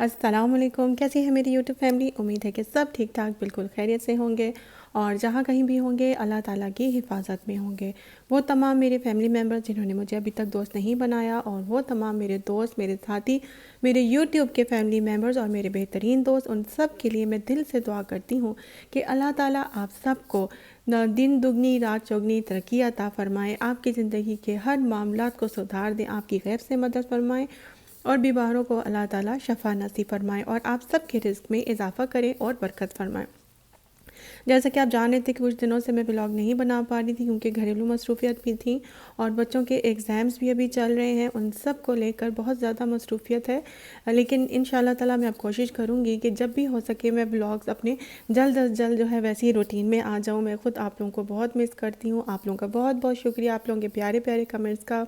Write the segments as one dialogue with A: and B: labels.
A: अस्सलाम वालेकुम। कैसी है मेरी यूट्यूब फैमिली। उम्मीद है कि सब ठीक ठाक बिल्कुल खैरियत से होंगे और जहाँ कहीं भी होंगे अल्लाह ताला की हिफाजत में होंगे। वो तमाम मेरे फैमिली मेम्बर्स जिन्होंने मुझे अभी तक दोस्त नहीं बनाया और वो तमाम मेरे दोस्त, मेरे साथी, मेरे यूट्यूब के फैमिली मेम्बर्स और मेरे बेहतरीन दोस्त, उन सब के लिए मैं दिल से दुआ करती हूँ कि अल्लाह ताला आप सबको दिन दुगनी रात चौगनी तरक्की अता फ़रमाए, आपकी ज़िंदगी के हर मामलात को सुधार दें, आपकी गैब से मदद फ़रमाएँ और बीमारों को अल्लाह ताला शफ़ा नसीब फ़रमाए और आप सब के रिज़्क़ में इजाफ़ा करें और बरकत फ़रमाएँ। जैसा कि आप जान रहे थे कि कुछ दिनों से मैं ब्लॉग नहीं बना पा रही थी क्योंकि घरेलू मसरूफ़ियत भी थी और बच्चों के एग्ज़ाम्स भी अभी चल रहे हैं, उन सब को लेकर बहुत ज़्यादा मसरूफ़ियत है। लेकिन इंशाल्लाह ताला मैं अब कोशिश करूँगी कि जब भी हो सके मैं ब्लॉग्स अपने जल्द अज़ जल्द जो है वैसे ही रूटीन में आ जाऊँ। मैं ख़ुद आप लोगों को बहुत मिस करती हूँ। आप लोगों का बहुत बहुत शुक्रिया आप लोगों के प्यारे प्यारे कमेंट्स का।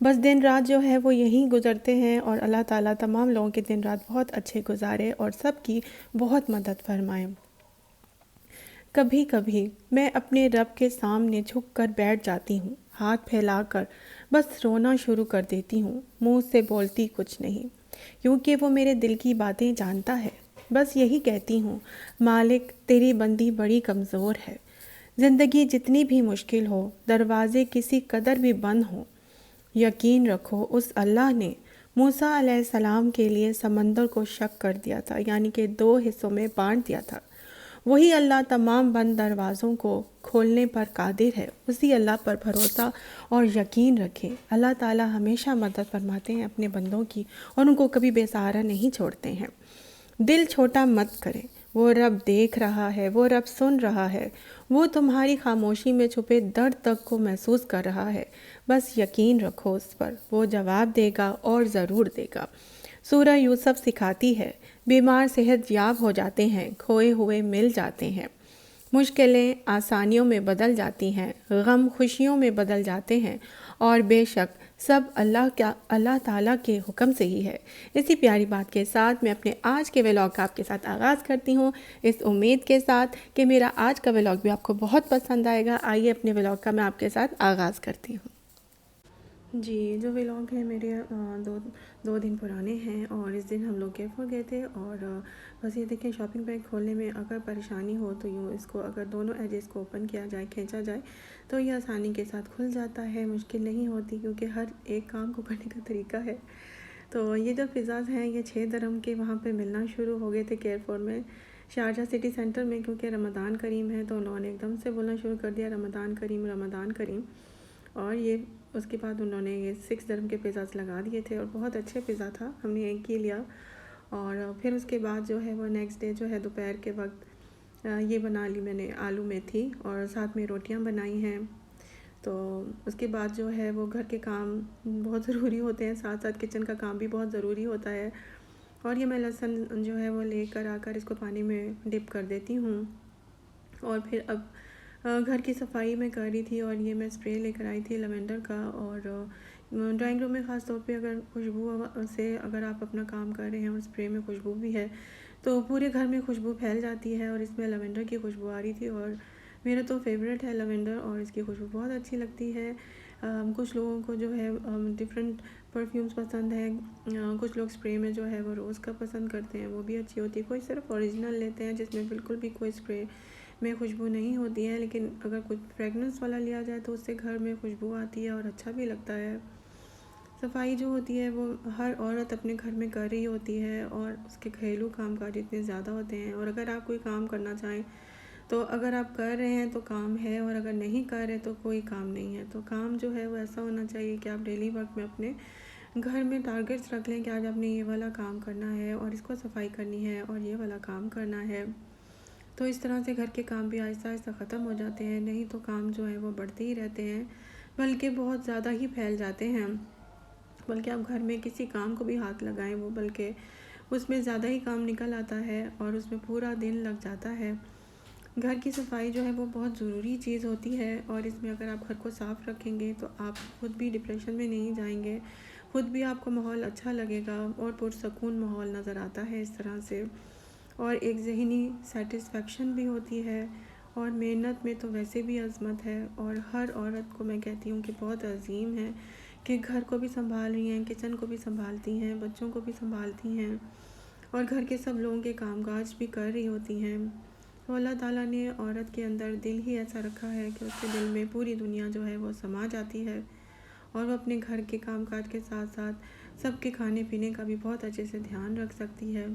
A: बस दिन रात जो है वो यहीं गुज़रते हैं और अल्लाह ताला तमाम लोगों के दिन रात बहुत अच्छे गुजारे और सबकी बहुत मदद फरमाए। कभी कभी मैं अपने रब के सामने झुक कर बैठ जाती हूँ, हाथ फैलाकर बस रोना शुरू कर देती हूँ। मुंह से बोलती कुछ नहीं क्योंकि वो मेरे दिल की बातें जानता है। बस यही कहती हूँ, मालिक तेरी बंदी बड़ी कमज़ोर है। ज़िंदगी जितनी भी मुश्किल हो, दरवाज़े किसी कदर भी बंद हों, यकीन रखो उस अल्लाह ने मूसा अलैहिस्सलाम के लिए समंदर को शक कर दिया था, यानी कि 2 हिस्सों में बांट दिया था। वही अल्लाह तमाम बंद दरवाज़ों को खोलने पर कादिर है। उसी अल्लाह पर भरोसा और यकीन रखें। अल्लाह ताला हमेशा मदद फरमाते हैं अपने बंदों की और उनको कभी बेसहारा नहीं छोड़ते हैं। दिल छोटा मत करें, वो रब देख रहा है, वो रब सुन रहा है, वो तुम्हारी खामोशी में छुपे दर्द तक को महसूस कर रहा है। बस यकीन रखो उस पर, वो जवाब देगा और ज़रूर देगा। सूरह यूसुफ सिखाती है, बीमार सेहत याब हो जाते हैं, खोए हुए मिल जाते हैं, मुश्किलें आसानियों में बदल जाती हैं, गम खुशियों में बदल जाते हैं और बेशक सब अल्लाह ताला के हुक्म से ही है। इसी प्यारी बात के साथ मैं अपने आज के व्लॉग का आपके साथ आगाज़ करती हूँ, इस उम्मीद के साथ कि मेरा आज का व्लॉग भी आपको बहुत पसंद आएगा। आइए अपने व्लॉग का मैं आपके साथ आगाज़ करती हूँ। जी, जो व्लॉग है मेरे दो दिन पुराने हैं और इस दिन हम लोग केफर गए थे और बस ये देखें, शॉपिंग बैग खोलने में अगर परेशानी हो तो यूँ इसको अगर दोनों एजेस को ओपन किया जाए, खींचा जाए तो ये आसानी के साथ खुल जाता है, मुश्किल नहीं होती क्योंकि हर एक काम को करने का तरीका है। तो ये जो पिज़्ज़ाज़ हैं ये 6 दिरहम के वहाँ पे मिलना शुरू हो गए थे केयरफोर में, शारजा सिटी सेंटर में, क्योंकि रमज़ान करीम है तो उन्होंने एकदम से बोलना शुरू कर दिया, रमज़ान करीम रमज़ान करीम। और ये उसके बाद उन्होंने ये 6 दिरहम के पिज़्ज़ाज़ लगा दिए थे और बहुत अच्छे पिज़्ज़ा था, हमने एक ही लिया। और फिर उसके बाद जो है वो नेक्स्ट डे जो है दोपहर के वक्त ये बना ली मैंने आलू मेथी और साथ में रोटियां बनाई हैं। तो उसके बाद जो है वो घर के काम बहुत ज़रूरी होते हैं, साथ साथ किचन का काम भी बहुत ज़रूरी होता है। और ये मैं लहसुन जो है वो लेकर आकर इसको पानी में डिप कर देती हूँ और फिर अब घर की सफाई में कर रही थी और ये मैं स्प्रे लेकर आई थी लवेंडर का। और ड्राइंग रूम में ख़ास तौर पे अगर खुशबू से अगर आप अपना काम कर रहे हैं और स्प्रे में खुशबू भी है तो पूरे घर में खुशबू फैल जाती है और इसमें लवेंडर की खुशबू आ रही थी और मेरा तो फेवरेट है लवेंडर और इसकी खुशबू बहुत अच्छी लगती है। कुछ लोगों को जो है डिफरेंट परफ्यूम्स पसंद है, कुछ लोग स्प्रे में जो है वो रोज़ का पसंद करते हैं, वो भी अच्छी होती है। कोई सिर्फ ओरिजिनल लेते हैं जिसमें बिल्कुल भी कोई स्प्रे में खुशबू नहीं होती है, लेकिन अगर कुछ फ्रेगनेंस वाला लिया जाए तो उससे घर में खुशबू आती है और अच्छा भी लगता है। सफाई जो होती है वो हर औरत अपने घर में कर रही होती है और उसके घरेलू कामकाज इतने ज़्यादा होते हैं और अगर आप कोई काम करना चाहें तो अगर आप कर रहे हैं तो काम है और अगर नहीं कर रहे तो कोई काम नहीं है। तो काम जो है वो ऐसा होना चाहिए कि आप डेली वर्क में अपने घर में टारगेट्स रख लें कि आज आपने ये वाला काम करना है और इसको सफाई करनी है और ये वाला काम करना है। तो इस तरह से घर के काम भी आहिस्ता आहिस्ता ख़त्म हो जाते हैं, नहीं तो काम जो है वो बढ़ते ही रहते हैं, बल्कि बहुत ज़्यादा ही फैल जाते हैं। बल्कि आप घर में किसी काम को भी हाथ लगाएं वो बल्कि उसमें ज़्यादा ही काम निकल आता है और उसमें पूरा दिन लग जाता है। घर की सफाई जो है वो बहुत ज़रूरी चीज़ होती है और इसमें अगर आप घर को साफ़ रखेंगे तो आप खुद भी डिप्रेशन में नहीं जाएंगे, खुद भी आपको माहौल अच्छा लगेगा और पुरसकून माहौल नज़र आता है इस तरह से। और एक ज़हनी सेटिस्फेक्शन भी होती है और मेहनत में तो वैसे भी अज़मत है और हर औरत को मैं कहती हूँ कि बहुत अजीम है कि घर को भी सँभाल रही हैं, किचन को भी सँभालती हैं, बच्चों को भी सँभालती हैं और घर के सब लोगों के कामकाज भी कर रही होती हैं। तो अल्लाह ताला ने औरत के अंदर दिल ही ऐसा रखा है कि उसके दिल में पूरी दुनिया जो है वो समा जाती है और वो अपने घर के कामकाज के साथ साथ सबके खाने पीने का भी बहुत अच्छे से ध्यान रख सकती है।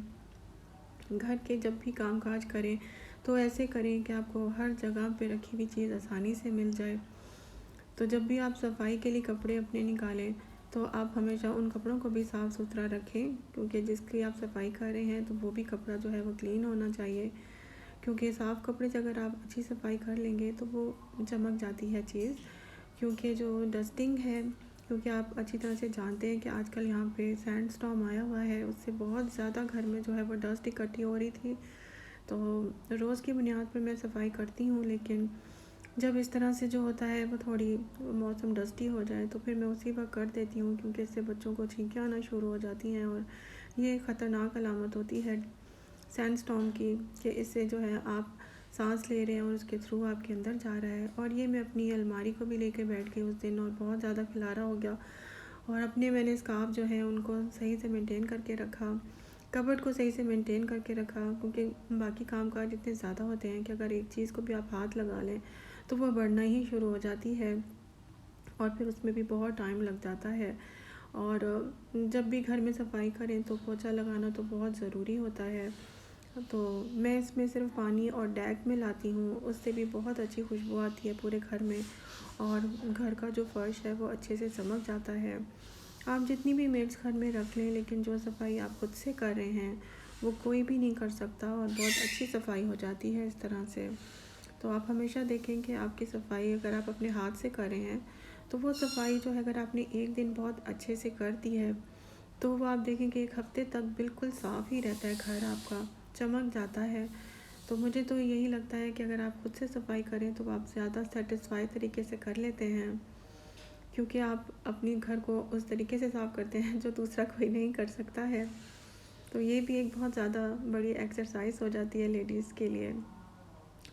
A: घर के जब भी कामकाज करें तो ऐसे करें कि आपको हर जगह पे रखी हुई चीज़ आसानी से मिल जाए। तो जब भी आप सफाई के लिए कपड़े अपने निकालें तो आप हमेशा उन कपड़ों को भी साफ़ सुथरा रखें, क्योंकि जिसकी आप सफाई कर रहे हैं तो वो भी कपड़ा जो है वो क्लीन होना चाहिए। क्योंकि साफ़ कपड़े से अगर आप अच्छी सफाई कर लेंगे तो वो चमक जाती है चीज़। क्योंकि जो डस्टिंग है, क्योंकि आप अच्छी तरह से जानते हैं कि आजकल यहाँ पे सैंड स्टॉर्म आया हुआ है, उससे बहुत ज़्यादा घर में जो है वो डस्ट इकट्ठी हो रही थी। तो रोज़ की बुनियाद पर मैं सफाई करती हूँ, लेकिन जब इस तरह से जो होता है वो थोड़ी मौसम डस्टी हो जाए तो फिर मैं उसी वक्त कर देती हूँ, क्योंकि इससे बच्चों को छींकें आना शुरू हो जाती हैं और ये ख़तरनाक अलामत होती है सैंड स्टॉर्म की, कि इससे जो है आप सांस ले रहे हैं और उसके थ्रू आपके अंदर जा रहा है। और ये मैं अपनी अलमारी को भी लेके बैठ गई उस दिन और बहुत ज़्यादा खिलारा हो गया और अपने मैंने स्कार्फ जो है उनको सही से मेंटेन करके रखा, कबर्ड को सही से मेंटेन करके रखा, क्योंकि बाकी कामकाज इतने ज़्यादा होते हैं कि अगर एक चीज़ को भी आप हाथ लगा लें तो वह बढ़ना ही शुरू हो जाती है और फिर उसमें भी बहुत टाइम लग जाता है। और जब भी घर में सफाई करें तो पोछा लगाना तो बहुत ज़रूरी होता है। तो मैं इसमें सिर्फ पानी और डैक में लाती हूँ, उससे भी बहुत अच्छी खुशबू आती है पूरे घर में और घर का जो फ़र्श है वो अच्छे से चमक जाता है। आप जितनी भी मेड्स घर में रख लें, लेकिन जो सफाई आप खुद से कर रहे हैं वो कोई भी नहीं कर सकता और बहुत अच्छी सफाई हो जाती है इस तरह से। तो आप हमेशा देखें कि आपकी सफाई अगर आप अपने हाथ से कर रहे हैं तो वो सफाई जो है अगर आपने एक दिन बहुत अच्छे से कर दी है तो वो आप देखें कि एक हफ्ते तक बिल्कुल साफ़ ही रहता है, घर आपका चमक जाता है। तो मुझे तो यही लगता है कि अगर आप खुद से सफाई करें तो आप ज़्यादा सेटिस्फाई तरीके से कर लेते हैं, क्योंकि आप अपने घर को उस तरीके से साफ़ करते हैं जो दूसरा कोई नहीं कर सकता है। तो ये भी एक बहुत ज़्यादा बड़ी एक्सरसाइज हो जाती है लेडीज़ के लिए।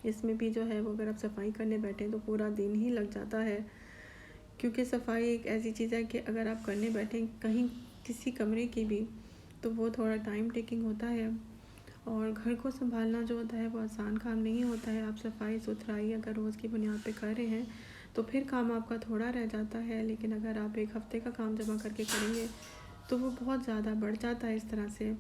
A: इसमें भी जो है वो अगर आप सफाई करने बैठें तो पूरा दिन ही लग जाता है, क्योंकि सफाई एक ऐसी चीज़ है कि अगर आप करने बैठें कहीं किसी कमरे की भी तो वो थोड़ा टाइम टेकिंग होता है और घर को संभालना जो होता है वो आसान काम नहीं होता है। आप सफाई सुथराई अगर रोज़ की बुनियाद पे कर रहे हैं तो फिर काम आपका थोड़ा रह जाता है, लेकिन अगर आप एक हफ्ते का काम जमा करके करेंगे तो वो बहुत ज़्यादा बढ़ जाता है इस तरह से।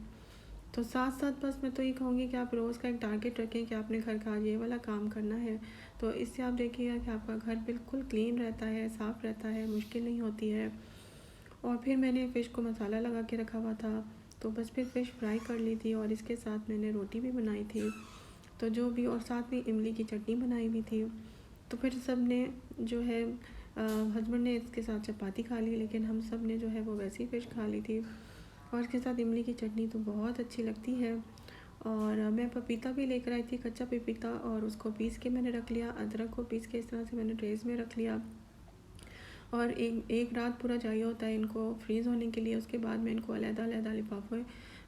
A: तो साथ साथ बस मैं तो ये कहूँगी कि आप रोज़ का एक टारगेट रखें कि आपने घर का आज ये वाला काम करना है, तो इससे आप देखिएगा कि आपका घर बिल्कुल क्लीन रहता है, साफ़ रहता है, मुश्किल नहीं होती है। और फिर मैंने फ़िश को मसाला लगा के रखा हुआ था, तो बस फिर फ़िश फ्राई कर ली थी और इसके साथ मैंने रोटी भी बनाई थी। तो जो भी और साथ में इमली की चटनी बनाई हुई थी। तो फिर सब ने जो है हस्बैंड ने इसके साथ चपाती खा ली, लेकिन हम सब ने जो है वो वैसी फ़िश खा ली थी और इसके साथ इमली की चटनी तो बहुत अच्छी लगती है। और मैं पपीता भी लेकर आई थी, कच्चा पपीता, और उसको पीस के मैंने रख लिया, अदरक को पीस के इस तरह से मैंने ट्रेस में रख लिया और एक एक रात पूरा चाहिए होता है इनको फ्रीज़ होने के लिए। उसके बाद मैं इनको अलग-अलग लिफाफे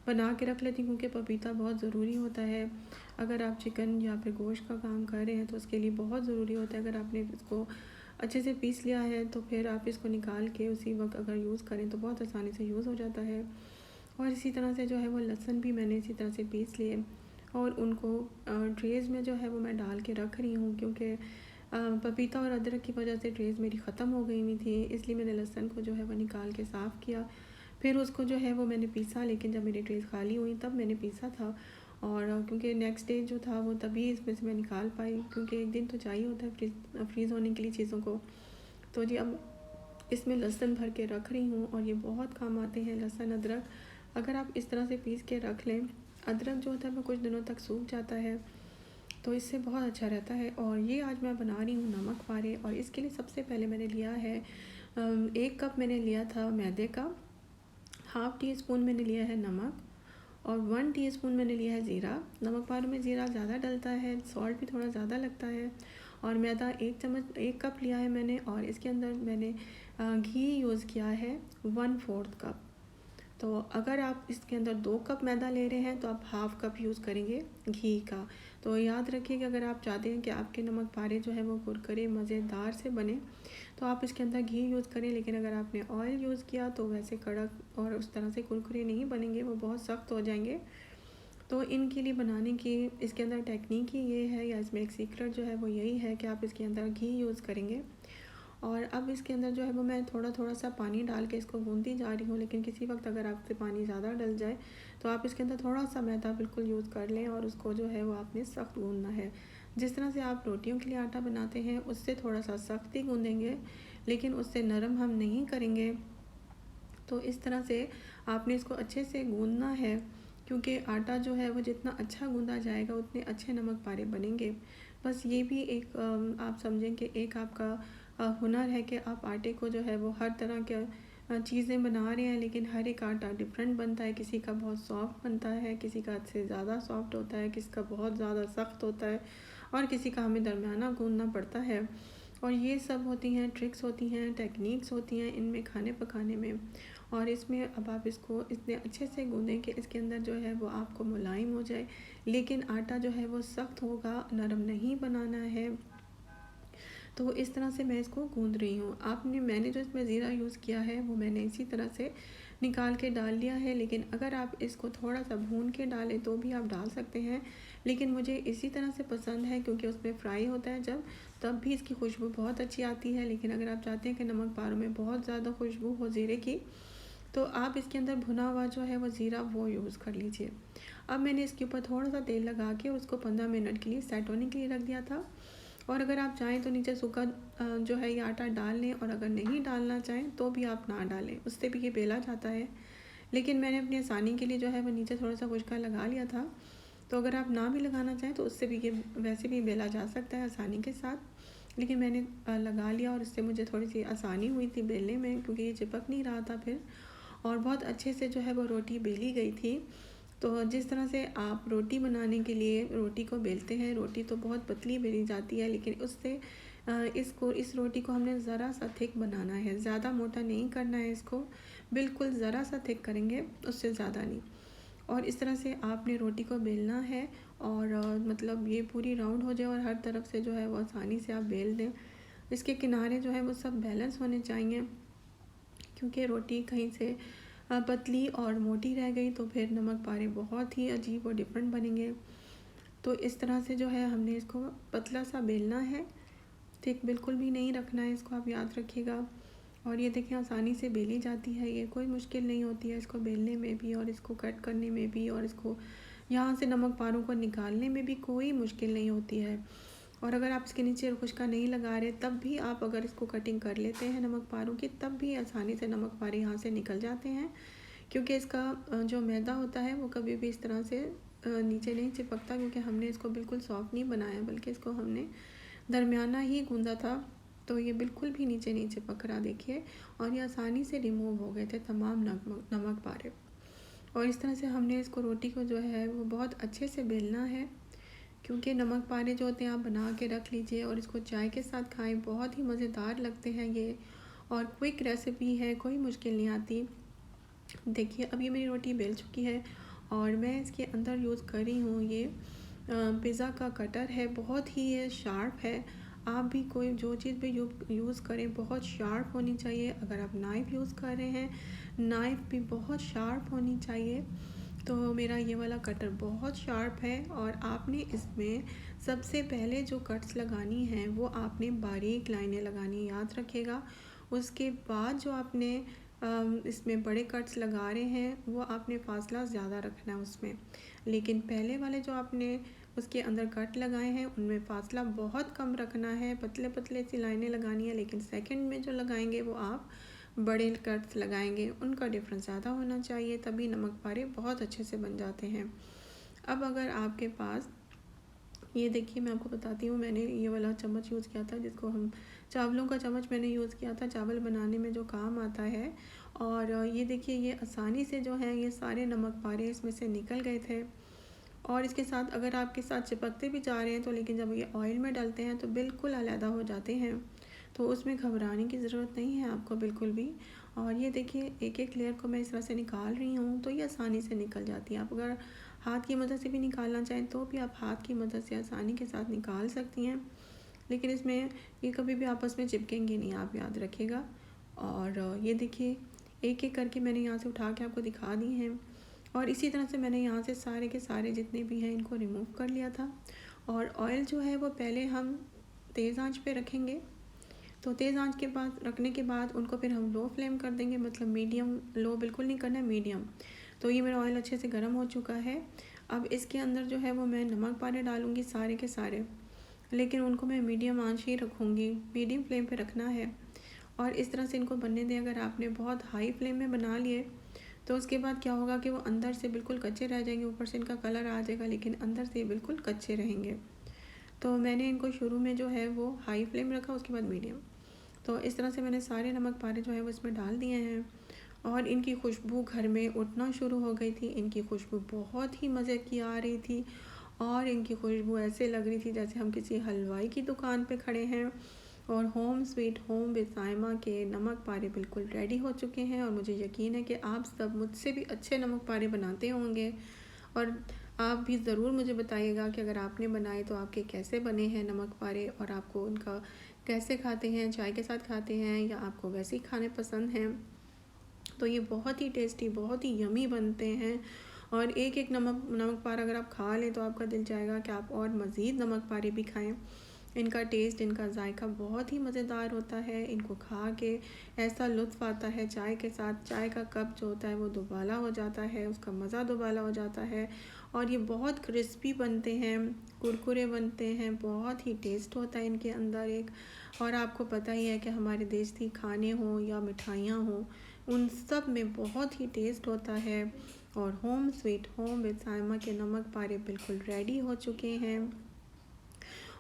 A: बना के रख लेती हूँ, क्योंकि पपीता बहुत ज़रूरी होता है। अगर आप चिकन या फिर गोश्त का काम कर रहे हैं तो उसके लिए बहुत ज़रूरी होता है। अगर आपने इसको अच्छे से पीस लिया है तो फिर आप इसको निकाल के उसी वक्त अगर यूज़ करें तो बहुत आसानी से यूज़ हो जाता है। और इसी तरह से जो है वो लहसुन भी मैंने इसी तरह से पीस लिए और उनको ट्रेज़ में जो है वो मैं डाल के रख रही हूँ, क्योंकि पपीता और अदरक की वजह से ट्रेज़ मेरी ख़त्म हो गई हुई थी, इसलिए मैंने लहसुन को जो है वो निकाल के साफ़ किया। फिर उसको जो है वो मैंने पीसा, लेकिन जब मेरी ट्रेज़ खाली हुई तब मैंने पीसा था। और क्योंकि नेक्स्ट डे जो था वो तभी इसमें से मैं निकाल पाई, क्योंकि एक दिन तो चाहिए होता है फ्रीज़ होने के लिए चीज़ों को। तो जी अब इसमें लहसुन भर के रख रही हूँ और ये बहुत काम आते हैं लहसुन अदरक। अगर आप इस तरह से पीस के रख लें, अदरक जो होता है वो कुछ दिनों तक सूख जाता है, तो इससे बहुत अच्छा रहता है। और ये आज मैं बना रही हूँ नमक पारे, और इसके लिए सबसे पहले मैंने लिया है 1 कप मैंने लिया था मैदे का, हाफ़ टी स्पून मैंने लिया है नमक और 1 टीस्पून मैंने लिया है ज़ीरा। नमक पारे में ज़ीरा ज़्यादा डलता है, सॉल्ट भी थोड़ा ज़्यादा लगता है। और मैदा 1 कप लिया है मैंने, और इसके अंदर मैंने घी यूज़ किया है 1/4 कप। तो अगर आप इसके अंदर 2 कप मैदा ले रहे हैं तो आप हाफ़ कप यूज़ करेंगे घी का। तो याद रखिए कि अगर आप चाहते हैं कि आपके नमक पारे जो है वो कुरकुरे मज़ेदार से बने तो आप इसके अंदर घी यूज़ करें, लेकिन अगर आपने ऑयल यूज़ किया तो वैसे कड़क और उस तरह से कुरकुरे नहीं बनेंगे, वो बहुत सख्त हो जाएंगे। तो इनके लिए बनाने की इसके अंदर टेक्निक ही ये है, या इसमें एक सीक्रेट जो है वो यही है कि आप इसके अंदर घी यूज़ करेंगे। और अब इसके अंदर जो है वो मैं थोड़ा थोड़ा सा पानी डाल के इसको गूंदती जा रही हूँ, लेकिन किसी वक्त अगर आपसे पानी ज़्यादा डल जाए तो आप इसके अंदर थोड़ा सा मैदा बिल्कुल यूज़ कर लें और उसको जो है वो आपने सख्त गूंदना है। जिस तरह से आप रोटियों के लिए आटा बनाते हैं उससे थोड़ा सा सख्त ही गूंदेंगे, लेकिन उससे नरम हम नहीं करेंगे। तो इस तरह से आपने इसको अच्छे से गूंदना है, क्योंकि आटा जो है वो जितना अच्छा गूंदा जाएगा उतने अच्छे नमक पारे बनेंगे। बस ये भी एक आप समझें कि एक आपका हुनर है कि आप आटे को जो है वो हर तरह के चीज़ें बना रहे हैं, लेकिन हर एक आटा डिफरेंट बनता है। किसी का बहुत सॉफ्ट बनता है, किसी का से ज़्यादा सॉफ्ट होता है, किसी का बहुत ज़्यादा सख्त होता है और किसी का हमें दरमियाना गूंदना पड़ता है। और ये सब होती हैं ट्रिक्स, होती हैं टेक्निक्स, होती हैं इनमें खाने पकाने में। और इसमें अब आप इसको इतने अच्छे से गूँदें कि इसके अंदर जो है वो आपको मुलायम हो जाए, लेकिन आटा जो है वो सख्त होगा, नरम नहीं बनाना है। तो इस तरह से मैं इसको गूँध रही हूँ। मैंने जो इसमें ज़ीरा यूज़ किया है वो मैंने इसी तरह से निकाल के डाल लिया है, लेकिन अगर आप इसको थोड़ा सा भून के डालें तो भी आप डाल सकते हैं, लेकिन मुझे इसी तरह से पसंद है क्योंकि उसमें फ्राई होता है जब, तब भी इसकी खुशबू बहुत अच्छी आती है। लेकिन अगर आप चाहते हैं कि नमक पारों में बहुत ज़्यादा खुशबू हो ज़ीरे की, तो आप इसके अंदर भुना हुआ जो है वो ज़ीरा वो यूज़ कर लीजिए। अब मैंने इसके ऊपर थोड़ा सा तेल लगा के उसको 15 मिनट के लिए सेट होने के लिए रख दिया था। और अगर आप चाहें तो नीचे सूखा जो है ये आटा डाल लें, और अगर नहीं डालना चाहें तो भी आप ना डालें, उससे भी ये बेला जाता है। लेकिन मैंने अपनी आसानी के लिए जो है वो नीचे थोड़ा सा खुशका लगा लिया था। तो अगर आप ना भी लगाना चाहें तो उससे भी ये वैसे भी बेला जा सकता है आसानी के साथ, लेकिन मैंने लगा लिया और इससे मुझे थोड़ी सी आसानी हुई थी बेलने में, क्योंकि ये चिपक नहीं रहा था फिर, और बहुत अच्छे से जो है वो रोटी बेली गई थी। तो जिस तरह से आप रोटी बनाने के लिए रोटी को बेलते हैं, रोटी तो बहुत पतली बेली जाती है, लेकिन उससे इस रोटी को हमने ज़रा सा थिक बनाना है, ज़्यादा मोटा नहीं करना है इसको, बिल्कुल ज़रा सा थिक करेंगे, उससे ज़्यादा नहीं। और इस तरह से आपने रोटी को बेलना है, और मतलब ये पूरी राउंड हो जाए और हर तरफ से जो है वो आसानी से आप बेल दें। इसके किनारे जो है वो सब बैलेंस होने चाहिए, क्योंकि रोटी कहीं से पतली और मोटी रह गई तो फिर नमक पारे बहुत ही अजीब और डिफरेंट बनेंगे। तो इस तरह से जो है हमने इसको पतला सा बेलना है, थिक बिल्कुल भी नहीं रखना है इसको, आप याद रखिएगा। और ये देखिए आसानी से बेली जाती है, ये कोई मुश्किल नहीं होती है इसको बेलने में भी, और इसको कट करने में भी, और इसको यहाँ से नमक पारों को निकालने में भी कोई मुश्किल नहीं होती है। और अगर आप इसके नीचे खुशका नहीं लगा रहे तब भी आप अगर इसको कटिंग कर लेते हैं नमक पारों की, तब भी आसानी से नमक पारे यहाँ से निकल जाते हैं, क्योंकि इसका जो मैदा होता है वो कभी भी इस तरह से नीचे नहीं चिपकता, क्योंकि हमने इसको बिल्कुल सॉफ्ट नहीं बनाया, बल्कि इसको हमने दरमियाना ही गूंदा था। तो ये बिल्कुल भी नीचे नहीं चिपक रहा, देखिए, और ये आसानी से रिमूव हो गए थे तमाम नमक पारे। और इस तरह से हमने इसको रोटी को जो है वो बहुत अच्छे से बेलना है, क्योंकि नमक पारे जो होते हैं आप बना के रख लीजिए और इसको चाय के साथ खाएं, बहुत ही मज़ेदार लगते हैं ये, और क्विक रेसिपी है, कोई मुश्किल नहीं आती। देखिए अब ये मेरी रोटी बेल चुकी है और मैं इसके अंदर यूज़ कर रही हूँ ये पिज़्ज़ा का कटर है, बहुत ही ये शार्प है। आप भी कोई जो चीज़ भी यूज़ करें बहुत शार्प होनी चाहिए। अगर आप नाइफ़ यूज़ कर रहे हैं, नाइफ़ भी बहुत शार्प होनी चाहिए। तो मेरा ये वाला कटर बहुत शार्प है, और आपने इसमें सबसे पहले जो कट्स लगानी हैं वो आपने बारीक लाइनें लगानी, याद रखिएगा। उसके बाद जो आपने इसमें बड़े कट्स लगा रहे हैं वो आपने फासला ज़्यादा रखना है उसमें, लेकिन पहले वाले जो आपने उसके अंदर कट लगाए हैं उनमें फ़ासला बहुत कम रखना है, पतले पतले सी लाइनें लगानी है। लेकिन सेकंड में जो लगाएंगे वो आप बड़े कट्स लगाएंगे, उनका डिफरेंस ज़्यादा होना चाहिए, तभी नमक पारे बहुत अच्छे से बन जाते हैं। अब अगर आपके पास ये देखिए, मैं आपको बताती हूँ, मैंने ये वाला चम्मच यूज़ किया था, जिसको हम चावलों का चम्मच मैंने यूज़ किया था, चावल बनाने में जो काम आता है। और ये देखिए ये आसानी से जो है ये सारे नमक पारे इसमें से निकल गए थे। और इसके साथ अगर आपके साथ चिपकते भी जा रहे हैं तो, लेकिन जब ये ऑयल में डालते हैं तो बिल्कुल अलहदा हो जाते हैं। तो उसमें घबराने की ज़रूरत नहीं है आपको बिल्कुल भी। और ये देखिए एक एक लेयर को मैं इस तरह से निकाल रही हूँ तो ये आसानी से निकल जाती है। आप अगर हाथ की मदद से भी निकालना चाहें तो भी आप हाथ की मदद से आसानी के साथ निकाल सकती हैं, लेकिन इसमें ये कभी भी आपस में चिपकेंगे नहीं, आप याद रखिएगा। और ये देखिए एक एक करके मैंने यहाँ से उठा के आपको दिखा दी हैं। और इसी तरह से मैंने यहाँ से सारे के सारे जितने भी हैं इनको रिमूव कर लिया था। और ऑयल जो है वो पहले हम तेज़ आंच पे रखेंगे, तो तेज़ आंच के बाद रखने के बाद उनको फिर हम लो फ्लेम कर देंगे, मतलब मीडियम, लो बिल्कुल नहीं करना है, मीडियम। तो ये मेरा ऑयल अच्छे से गर्म हो चुका है। अब इसके अंदर जो है वो मैं नमक पारे डालूँगी सारे के सारे, लेकिन उनको मैं मीडियम आंच ही रखूँगी, मीडियम फ्लेम पे रखना है। और इस तरह से इनको बनने दें। अगर आपने बहुत हाई फ्लेम में बना लिए तो उसके बाद क्या होगा कि वो अंदर से बिल्कुल कच्चे रह जाएंगे, ऊपर से इनका कलर आ जाएगा लेकिन अंदर से बिल्कुल कच्चे रहेंगे। तो मैंने इनको शुरू में जो है वो हाई फ्लेम रखा, उसके बाद मीडियम। तो इस तरह से मैंने सारे नमक पारे जो है वो इसमें डाल दिए हैं। और इनकी खुशबू घर में उठना शुरू हो गई थी। इनकी खुशबू बहुत ही मज़े की आ रही थी और इनकी खुशबू ऐसे लग रही थी जैसे हम किसी हलवाई की दुकान पे खड़े हैं। और home sweet home with Saima के नमक पारे बिल्कुल रेडी हो चुके हैं। और मुझे यकीन है कि आप सब मुझसे भी अच्छे नमक पारे बनाते होंगे। और आप भी ज़रूर मुझे बताइएगा कि अगर आपने बनाए तो आपके कैसे बने हैं नमक पारे, और आपको उनका कैसे खाते हैं, चाय के साथ खाते हैं या आपको वैसे ही खाने पसंद हैं। तो ये बहुत ही टेस्टी, बहुत ही यमी बनते हैं। और एक एक नमक पारा अगर आप खा लें तो आपका दिल चाहेगा कि आप और मज़ीद नमक पारे भी खाएं। इनका टेस्ट, इनका जायका बहुत ही मज़ेदार होता है। इनको खा के ऐसा लुत्फ़ आता है चाय के साथ, चाय का कप जो होता है वो दुबाला हो जाता है, उसका मज़ा दुबाला हो जाता है। और ये बहुत क्रिस्पी बनते हैं, कुरकुरे बनते हैं, बहुत ही टेस्ट होता है इनके अंदर एक। और आपको पता ही है कि हमारे देसी खाने हों या मिठाइयाँ हों, उन सब में बहुत ही टेस्ट होता है। और home sweet home with Saima के नमक पारे बिल्कुल रेडी हो चुके हैं।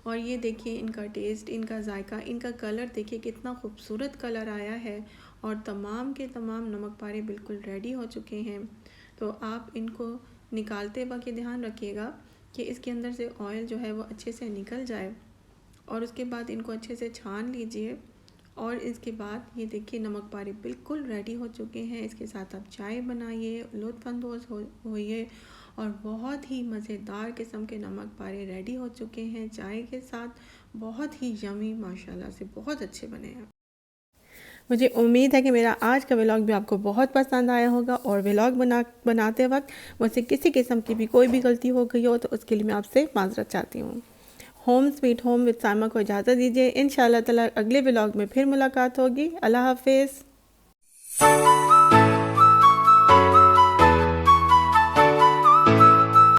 A: और ये देखिए इनका टेस्ट, इनका जायका, इनका कलर देखिए कितना खूबसूरत कलर आया है। और तमाम के तमाम नमक पारे बिल्कुल रेडी हो चुके हैं। तो आप इनको निकालते वक्त ये ध्यान रखिएगा कि इसके अंदर से ऑयल जो है वो अच्छे से निकल जाए। और उसके बाद इनको अच्छे से छान लीजिए। और इसके बाद ये देखिए नमक पारे बिल्कुल रेडी हो चुके हैं। इसके साथ आप चाय बनाइए, लुत्फ़अंदोज़ होइए। और बहुत ही मज़ेदार किस्म के नमक पारे रेडी हो चुके हैं चाय के साथ। बहुत ही यमी, माशाल्लाह से बहुत अच्छे बने हैं। मुझे उम्मीद है कि मेरा आज का व्लॉग भी आपको बहुत पसंद आया होगा। और व्लॉग बनाते वक्त मुझसे किसी किस्म की भी कोई भी गलती हो गई हो तो उसके लिए मैं आपसे माज़रत चाहती हूँ। Home sweet home with Saima को इजाज़त दीजिए। इंशाअल्लाह ताला अगले व्लॉग में फिर मुलाकात होगी। अल्लाह हाफिज़।